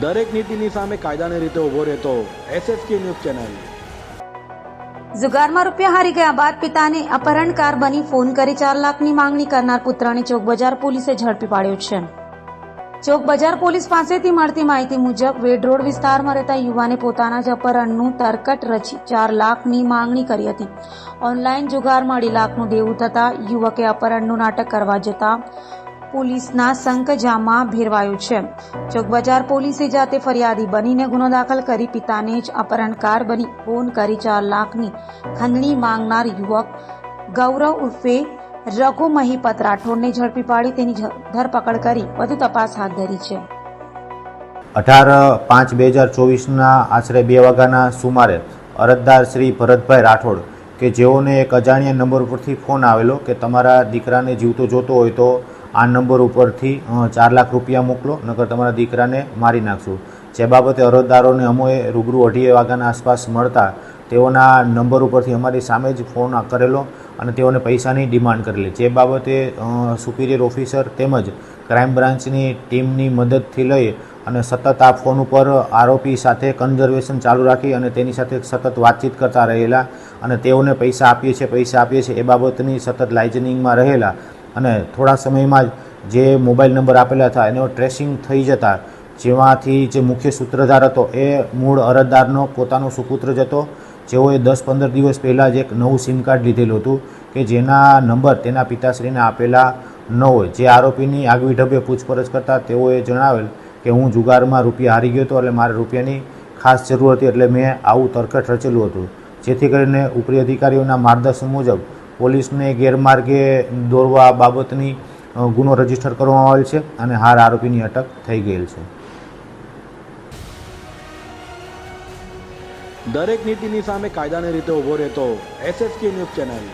દરેક નીતિની સામે કાયદાની રીતે ઊભો રહેતો SSK ન્યૂઝ ચેનલ। જુગારમાં રૂપિયા હારી ગયા બાદ પિતાને અપહરણકાર બની ફોન કરી 4 લાખની માંગણી કરનાર પુત્રને ચોક બજાર પોલીસે ઝડપી પાડ્યો છે। ચોક બજાર પોલીસ પાસેથી મળતી માહિતી મુજબ વેડ રોડ વિસ્તારમાં રહેતા યુવાને પોતાના જ અપહરણનું તરકટ રચી 4 લાખની માંગણી કરી હતી। ઓનલાઈન જુગારમાં 2.5 લાખનું દેવું થતા યુવકે અપહરણનું નાટક કરવા જતા પોલીસના સંકજામાં ભેરવાયો છે। ચોક બજાર પોલીસે જાતે ફરિયાદી બનીને ગુનો દાખલ કરી પિતાને જ અપહરણકાર બની ફોન કરી 4 લાખની ખંડણી માંગનાર યુવક ગૌરવ ઉર્ફે રઘુ મહીપત રાઠોડને ઝડપી પાડી તેની ધરપકડ કરી વધુ તપાસ હાથ ધરી છે। 18/5/2024ના આશરે 2 વાગ્યાના સુમારે અરજદાર શ્રી ભરતભાઈ રાઠોડ કે જેઓને એક અજાણ્યા નંબર ઉપરથી ફોન આવેલો કે તમારા દીકરાને જીવતો જોતો હોય તો આ નંબર ઉપરથી 4 લાખ રૂપિયા મોકલો, નકર તમારા દીકરાને મારી નાખશું। જે બાબતે અરજદારોને અમોએ રૂબરૂ 2:30 વાગ્યાના આસપાસ મળતા તેઓના નંબર ઉપરથી અમારી સામે જ ફોન કરેલો અને તેઓને પૈસાની ડિમાન્ડ કરેલી। જે બાબતે સુપિરિયર ઓફિસર તેમજ ક્રાઇમ બ્રાન્ચની ટીમની મદદથી લઈ અને સતત આ ફોન ઉપર આરોપી સાથે કન્ઝર્વેશન ચાલુ રાખી અને તેની સાથે સતત વાતચીત કરતા રહેલા અને તેઓને પૈસા આપીએ છીએ એ બાબતની સતત લાઇઝનિંગમાં રહેલા અને થોડા સમયમાં જ જે મોબાઈલ નંબર આપેલા હતા એનો ટ્રેસિંગ થઈ જતા જેમાંથી જે મુખ્ય સૂત્રધાર હતો એ મૂળ અરજદારનો પોતાનો સુપુત્ર જ હતો, જેઓએ 10-15 દિવસ પહેલાં જ એક નવું સિમ કાર્ડ લીધેલું હતું કે જેના નંબર તેના પિતાશ્રીને આપેલા ન હોય। જે આરોપીની આગવી ઢબે પૂછપરછ કરતાં તેઓએ જણાવેલ કે હું જુગારમાં રૂપિયા હારી ગયો હતો એટલે મારે રૂપિયાની ખાસ જરૂર હતી એટલે મેં આવું તરકટ રચેલું હતું। જેથી કરીને ઉપરી અધિકારીઓના માર્ગદર્શન મુજબ પોલીસને ગેરમાર્ગે દોરવા બાબતની ગુનો રજીસ્ટર કરવામાં આવેલ છે અને હાલ આરોપીની અટક થઈ ગયેલ છે। દરેક નીતિની સામે કાયદાની રીતે ઊભો રહેતો SSK ન્યૂઝ ચેનલ।